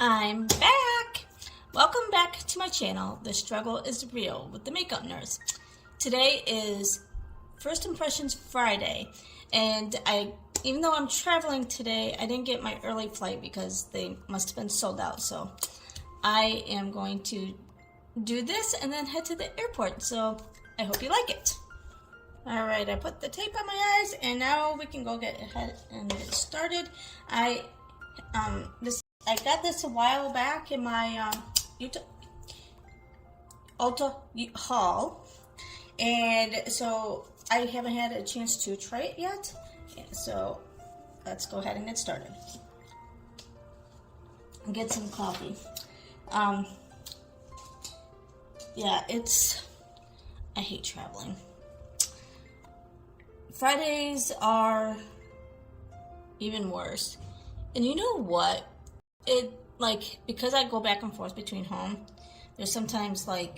I'm back! Welcome back to my channel, The Struggle is Real with the Makeup Nurse. Today is First Impressions Friday, and even though I'm traveling today, I didn't get my early flight because they must have been sold out, so I am going to do this and then head to the airport, so I hope you like it. Alright, I put the tape on my eyes, and now we can go get ahead and get started. I got this a while back in my Ulta haul, and so I haven't had a chance to try it yet. So let's go ahead and get started. Get some coffee. Yeah, I hate traveling. Fridays are even worse. And you know what? Because I go back and forth between home, there's sometimes I'm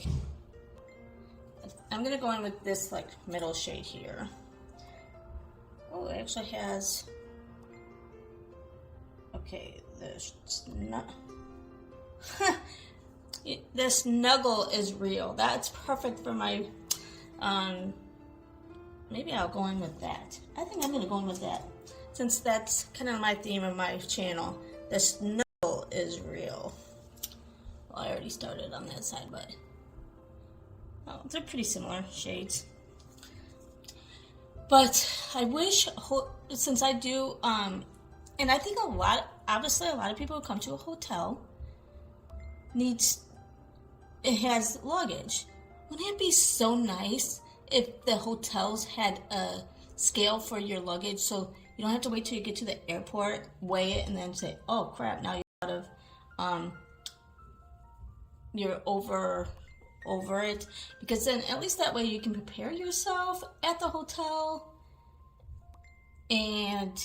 gonna go in with this middle shade here. Oh, it actually has, okay, this the snuggle is real. That's perfect for my, maybe I'll go in with that. I think I'm gonna go in with that, since that's kind of my theme of my channel. The snuggle is real. Well, I already started on that side, but they're pretty similar shades. But I wish, since I do, and I think obviously a lot of people who come to a hotel it has luggage. Wouldn't it be so nice if the hotels had a scale for your luggage, so you don't have to wait till you get to the airport, weigh it, and then say, oh crap, now you're out of, you're over it, because then at least that way you can prepare yourself at the hotel, and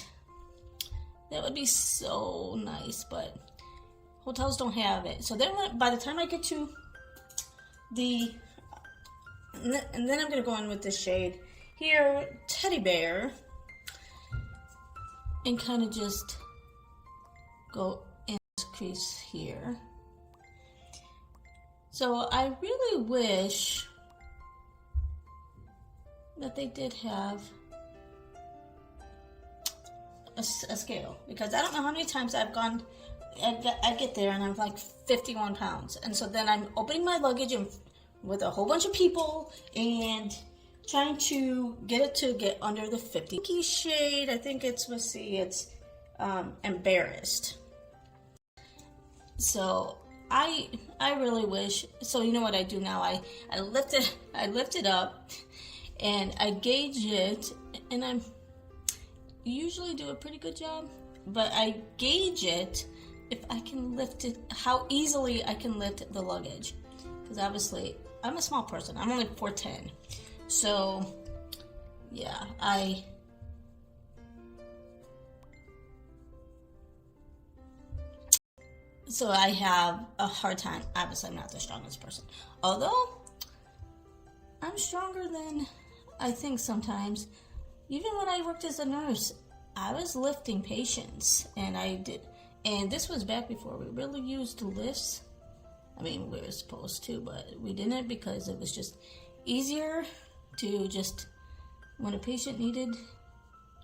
that would be so nice, but hotels don't have it. So then by the time I get to and then I'm going to go in with this shade here, Teddy Bear, and kind of just go in this crease here. So I really wish that they did have a scale, because I don't know how many times I get there and I'm like 51 pounds, and so then I'm opening my luggage and with a whole bunch of people and trying to get it to get under the 50 shade. I think it's, let's see, it's Embarrassed. So I really wish. So you know what I do now? I lift it up and I gauge it, and I usually do a pretty good job, but I gauge it if I can lift it, how easily I can lift the luggage, because obviously I'm a small person. I'm only 4'10", so yeah, So I have a hard time. Obviously, I'm not the strongest person. Although, I'm stronger than I think sometimes. Even when I worked as a nurse, I was lifting patients, and and this was back before we really used lifts. I mean, we were supposed to, but we didn't, because it was just easier to just, when a patient needed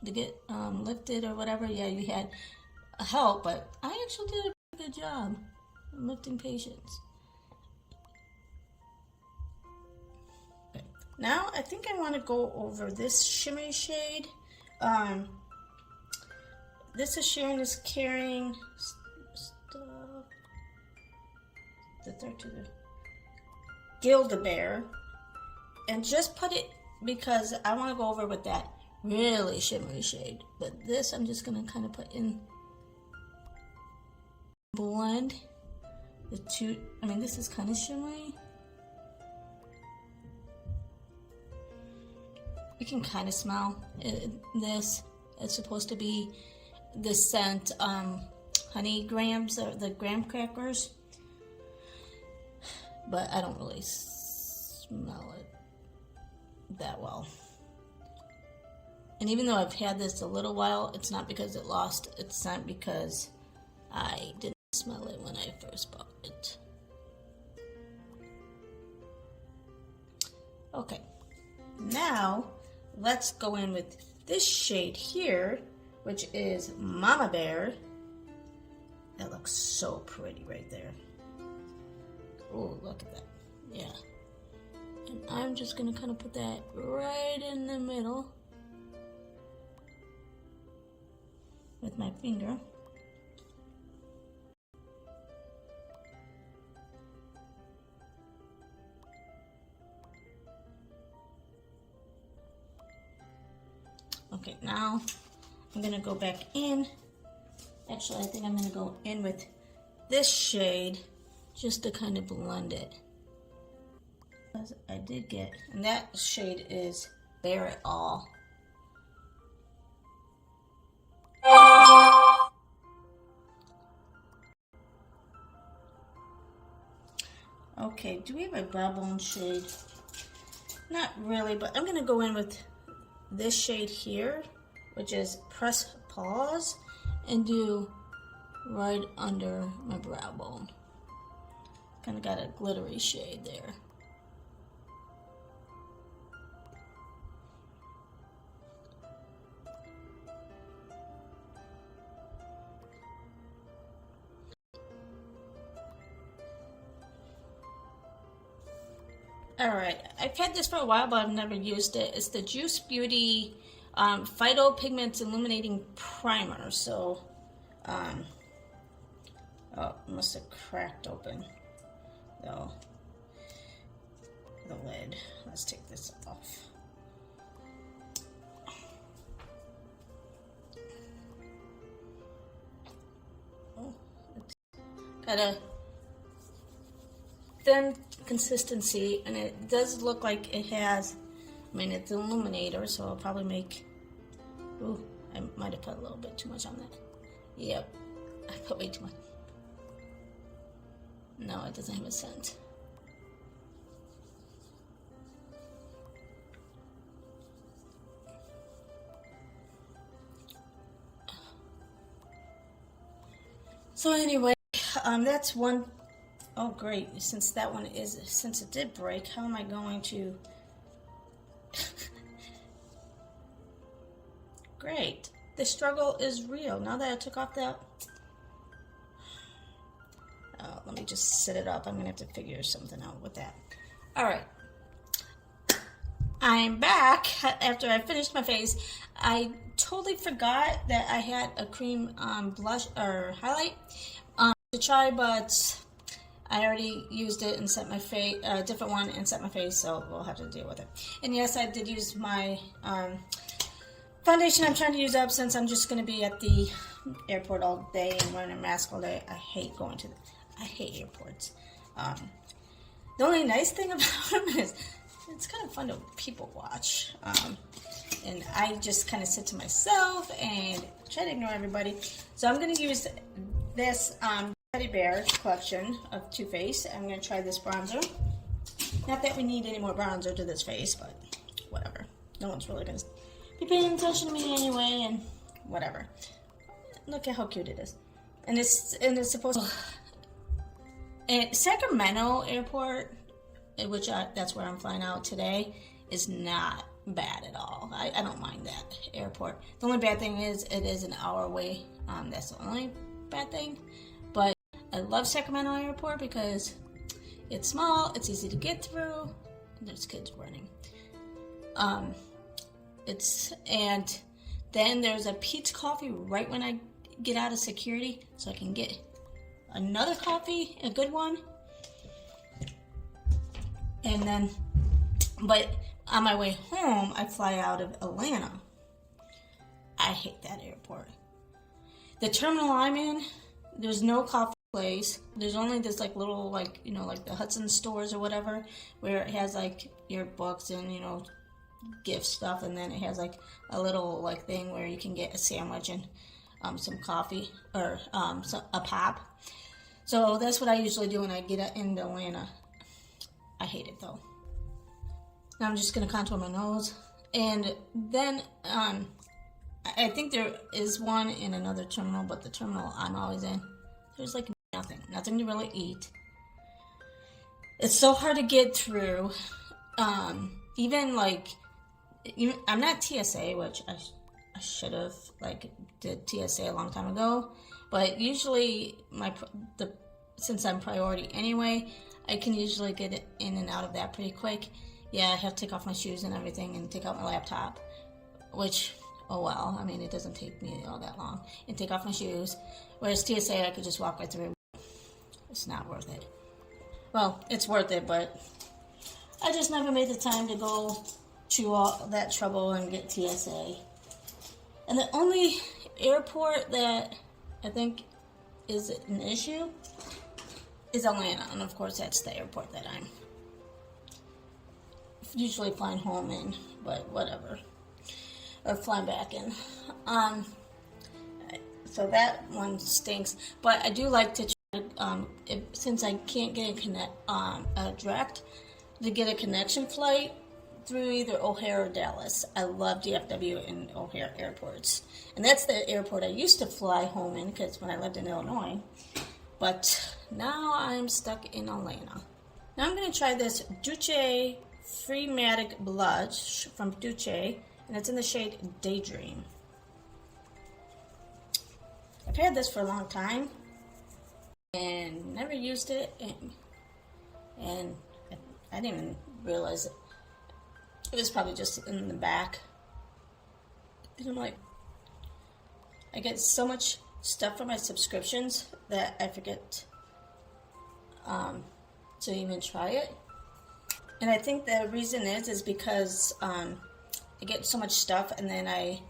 to get lifted or whatever, yeah, you had help, but I actually did a good job lifting patients. Okay. Now I think I want to go over this shimmery shade. This is Sharon is Caring stuff. The third to the Gilda-Bear, and just put it because I want to go over with that really shimmery shade. But this I'm just going to kind of put in, blend the two. I mean, this is kind of shimmery. You can kind of smell this. It's supposed to be the scent, honey grams, or the graham crackers, but I don't really smell it that well. And even though I've had this a little while, it's not because it lost its scent, because I didn't smell it when I first bought it. Okay, now let's go in with this shade here, which is Mama Bear. That looks so pretty right there. Oh, look at that. Yeah. And I'm just gonna kind of put that right in the middle with my finger. Okay, now I'm gonna go back in. Actually, I think I'm gonna go in with this shade just to kind of blend it. I did get, and that shade is Bare It All. Okay, do we have a brow bone shade? Not really, but I'm gonna go in with this shade here, which is Press Pause, and do right under my brow bone. Kind of got a glittery shade there. Alright, I've had this for a while, but I've never used it. It's the Juice Beauty Phyto Pigment Illuminating Primer. So, oh, it must have cracked open, though, the lid. Let's take this off. Oh, it's got a thin consistency, and it does look like it has, I mean, it's an illuminator, so I'll probably make, ooh, I might have put a little bit too much on that. Yep, I put way too much. No, it doesn't have a scent. So anyway, that's one. Oh great, since that one is, since it did break, how am I going to, great, the struggle is real. Now that I took off that, oh, let me just set it up. I'm gonna have to figure something out with that. Alright, I'm back after I finished my face. I totally forgot that I had a cream blush or highlight to try, but I already used it and set my face, a different one, and set my face, so we'll have to deal with it. And yes, I did use my foundation I'm trying to use up, since I'm just going to be at the airport all day and wearing a mask all day. I hate going to I hate airports. The only nice thing about them is it's kind of fun to people watch. And I just kind of sit to myself and try to ignore everybody. So I'm going to use this Teddy Bear collection of Too Faced. I'm going to try this bronzer. Not that we need any more bronzer to this face, but whatever. No one's really going to be paying attention to me anyway, and whatever. Look at how cute it is. And it's supposed to... And Sacramento Airport, which that's where I'm flying out today, is not bad at all. I don't mind that airport. The only bad thing is it is an hour away. That's the only bad thing. But I love Sacramento Airport because it's small, it's easy to get through. There's kids running. And then there's a Pete's Coffee right when I get out of security, so I can get another coffee, a good one. And then, but on my way home, I fly out of Atlanta. I hate that airport. The terminal I'm in, there's no coffee place. There's only this like little, like, you know, like the Hudson stores or whatever, where it has like your books and, you know, gift stuff, and then it has like a little like thing where you can get a sandwich and some coffee or a pop. So that's what I usually do when I get into Atlanta. I hate it though. Now I'm just gonna contour my nose, and then I think there is one in another terminal, but the terminal I'm always in, there's like nothing. nothing to really eat. It's so hard to get through. Even I'm not TSA, which I should have did TSA a long time ago. But usually since I'm priority anyway, I can usually get in and out of that pretty quick. Yeah, I have to take off my shoes and everything and take out my laptop, which, oh well, I mean, it doesn't take me all that long. And take off my shoes. Whereas TSA, I could just walk right through. It's not worth it. Well, it's worth it, but I just never made the time to go to all that trouble and get TSA. And the only airport that I think is an issue is Atlanta. And of course, that's the airport that I'm usually flying home in, but whatever. Or flying back in. So that one stinks. But I do like to try, since I can't get a direct, to get a connection flight through either O'Hare or Dallas. I love DFW and O'Hare airports. And that's the airport I used to fly home in because when I lived in Illinois. But now I'm stuck in Atlanta. Now I'm going to try this Duce Free Matic Blush from Duce, and it's in the shade Daydream. I've had this for a long time and never used it, and I didn't even realize it. It was probably just in the back. And I'm like, I get so much stuff for my subscriptions that I forget to even try it. And I think the reason is because I get so much stuff, and then I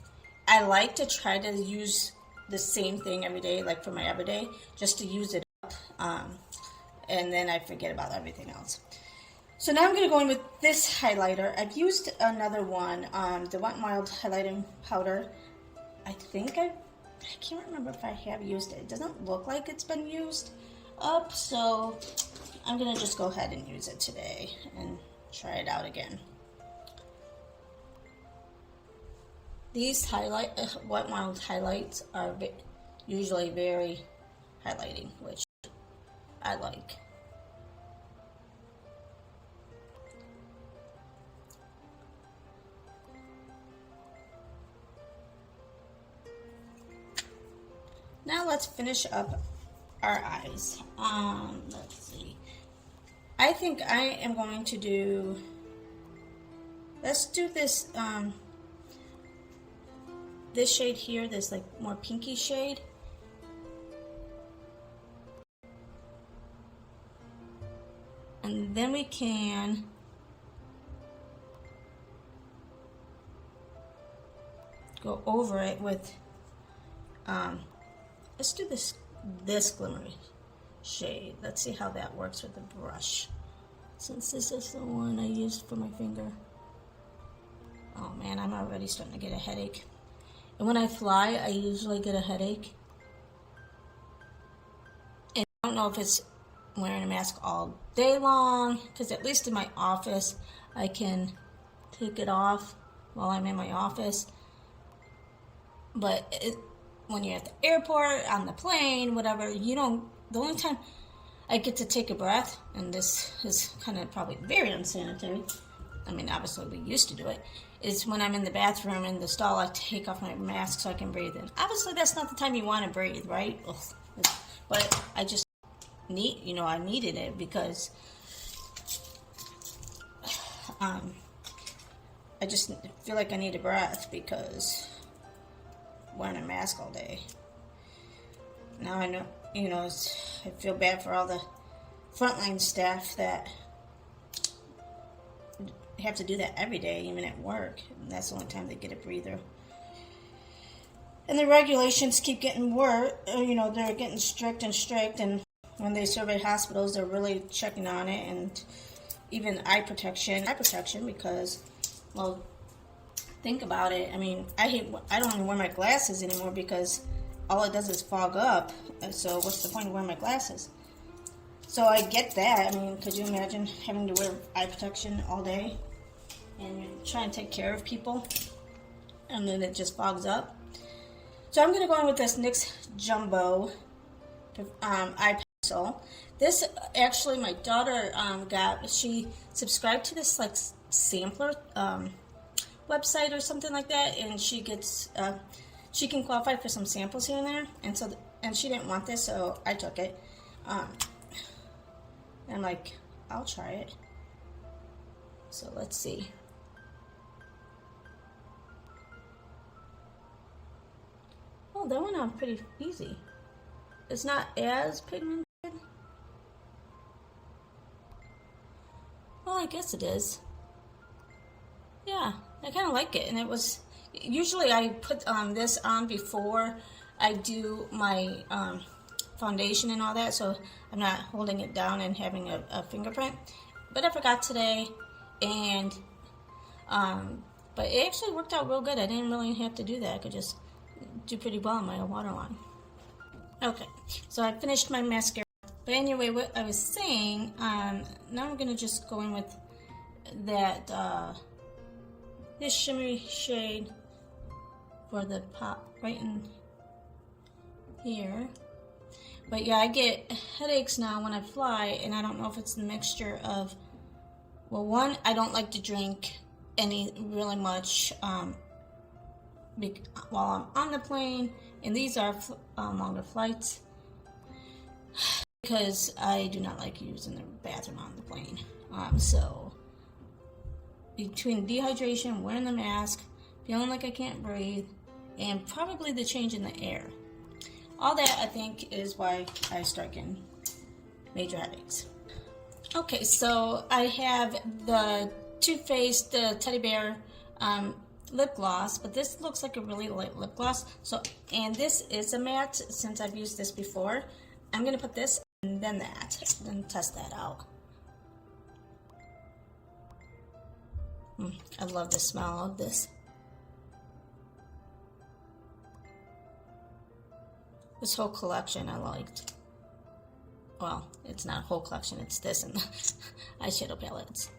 like to try to use the same thing every day, like for my everyday, just to use it up, and then I forget about everything else. So now I'm going to go in with this highlighter. I've used another one, the Wet n Wild highlighting powder. I can't remember if I have used it. It doesn't look like it's been used up, so I'm going to just go ahead and use it today and try it out again. These Wet n Wild highlights are usually very highlighting, which I like. Now let's finish up our eyes. Let's see. I think I am going to do, let's do this, this shade here, this like more pinky shade. And then we can go over it with, let's do this glimmery shade. Let's see how that works with the brush. Since this is the one I used for my finger. Oh man, I'm already starting to get a headache. And when I fly, I usually get a headache. And I don't know if it's wearing a mask all day long, because at least in my office, I can take it off while I'm in my office. But when you're at the airport, on the plane, whatever, you don't, the only time I get to take a breath, and this is kind of probably very unsanitary, I mean, obviously we used to do it, is when I'm in the bathroom in the stall, I take off my mask so I can breathe in. Obviously that's not the time you want to breathe, right? Ugh. But I just I needed it because I just feel like I need a breath because wearing a mask all day. Now I know, I feel bad for all the frontline staff that have to do that every day, even at work. And that's the only time they get a breather. And the regulations keep getting worse. They're getting strict and strict. And when they survey hospitals, they're really checking on it. And even eye protection because, well, think about it. I mean, I don't even wear my glasses anymore because all it does is fog up. So what's the point of wearing my glasses? So I get that. I mean, could you imagine having to wear eye protection all day and you're trying to take care of people and then it just fogs up? So I'm going to go in with this NYX Jumbo eye So this actually my daughter got. She subscribed to this like sampler website or something like that, and she gets she can qualify for some samples here and there. And so and she didn't want this, so I took it. And I'm like, I'll try it. So let's see. Oh, that went on pretty easy. It's not as pigmented. Well, I guess it is. Yeah, I kind of like it. And it was, usually I put this on before I do my foundation and all that, so I'm not holding it down and having a fingerprint. But I forgot today, and but it actually worked out real good. I didn't really have to do that. I could just do pretty well on my waterline. Okay, so I finished my mascara. But anyway, what I was saying, now I'm gonna just go in with that this shimmery shade for the pop right in here. But yeah, I get headaches now when I fly, and I don't know if it's the mixture of, well, one, I don't like to drink any really much while I'm on the plane, and these are longer flights, because I do not like using the bathroom on the plane. So between dehydration, wearing the mask, feeling like I can't breathe, and probably the change in the air, all that I think is why I start getting major headaches. Okay, so I have the Too Faced Teddy Bear lip gloss, but this looks like a really light lip gloss. So, and this is a matte, since I've used this before. I'm gonna put this and then that, and test that out. I love the smell of this. This whole collection I liked. Well, it's not a whole collection, it's this and the eyeshadow palettes.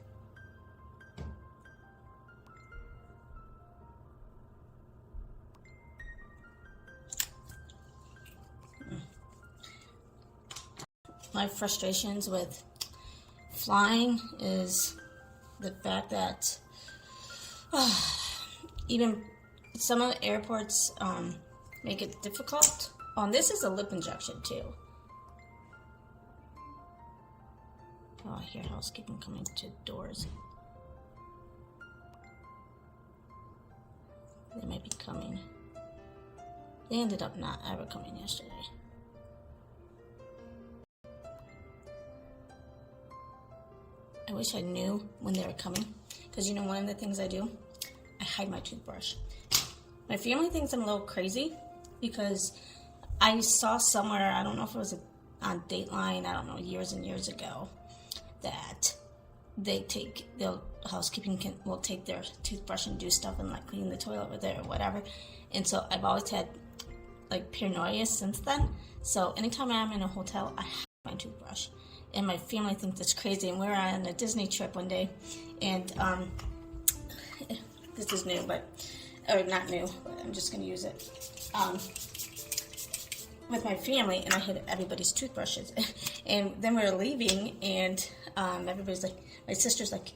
My frustrations with flying is the fact that even some of the airports make it difficult. Oh, and this is a lip injection too. Oh, I hear housekeeping coming to doors. They might be coming. They ended up not ever coming yesterday. I wish I knew when they were coming, because you know one of the things I do? I hide my toothbrush. My family thinks I'm a little crazy, because I saw somewhere, I don't know if it was on Dateline, I don't know, years and years ago, that housekeeping will take their toothbrush and do stuff and like clean the toilet with it or whatever. And so I've always had like paranoia since then. So anytime I'm in a hotel, I hide my toothbrush. And my family thinks it's crazy. And we were on a Disney trip one day, and this is new, or not new, but I'm just gonna use it. With my family, and I hid everybody's toothbrushes. And then we were leaving, and everybody's like, my sister's like,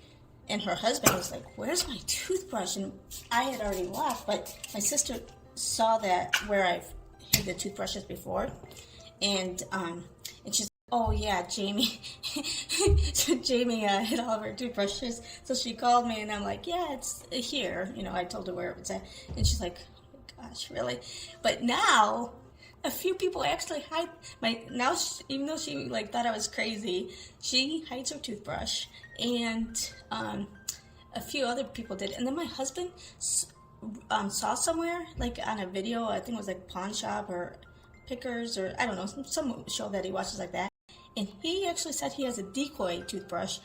and her husband was like, "Where's my toothbrush?" And I had already left, but my sister saw that where I've hid the toothbrushes before, and she's like, "Oh yeah, Jamie." So Jamie hid all of her toothbrushes. So she called me, and I'm like, "Yeah, it's here." You know, I told her where it was at, and she's like, "Oh my gosh, really?" But now, a few people actually hide even though she like thought I was crazy, she hides her toothbrush, and a few other people did. And then my husband saw somewhere, like on a video, I think it was like Pawn Shop or Pickers, or I don't know, some show that he watches like that, and he actually said he has a decoy toothbrush,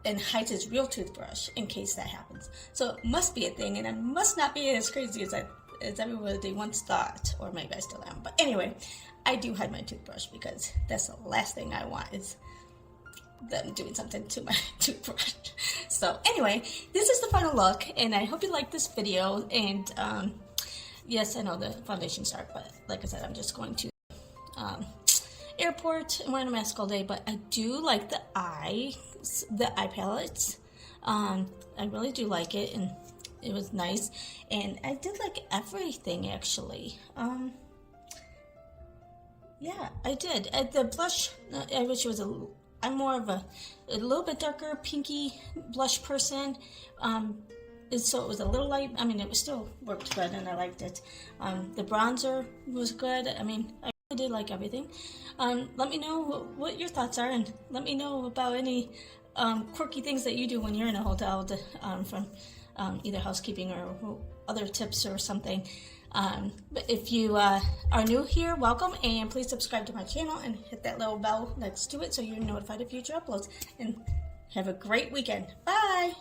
and hides his real toothbrush in case that happens. So it must be a thing, and I must not be as crazy as everybody once thought, or maybe I still am. But anyway, I do hide my toothbrush, because that's the last thing I want is them doing something to my toothbrush. So anyway, this is the final look, and I hope you liked this video. And yes, I know the foundation's dark, but like I said, I'm just going to airport and wearing a mask all day, but I do like the eye palettes. I really do like it, and it was nice, and I did like everything actually. Yeah, I did. The blush, I wish it was I'm more of a little bit darker pinky blush person. So it was a little light. I mean, it still worked good, and I liked it. The bronzer was good. I mean, I really did like everything. Let me know what your thoughts are, and let me know about any quirky things that you do when you're in a hotel from either housekeeping or other tips or something. But if you are new here, welcome, and please subscribe to my channel and hit that little bell next to it so you're notified of future uploads. And have a great weekend. Bye!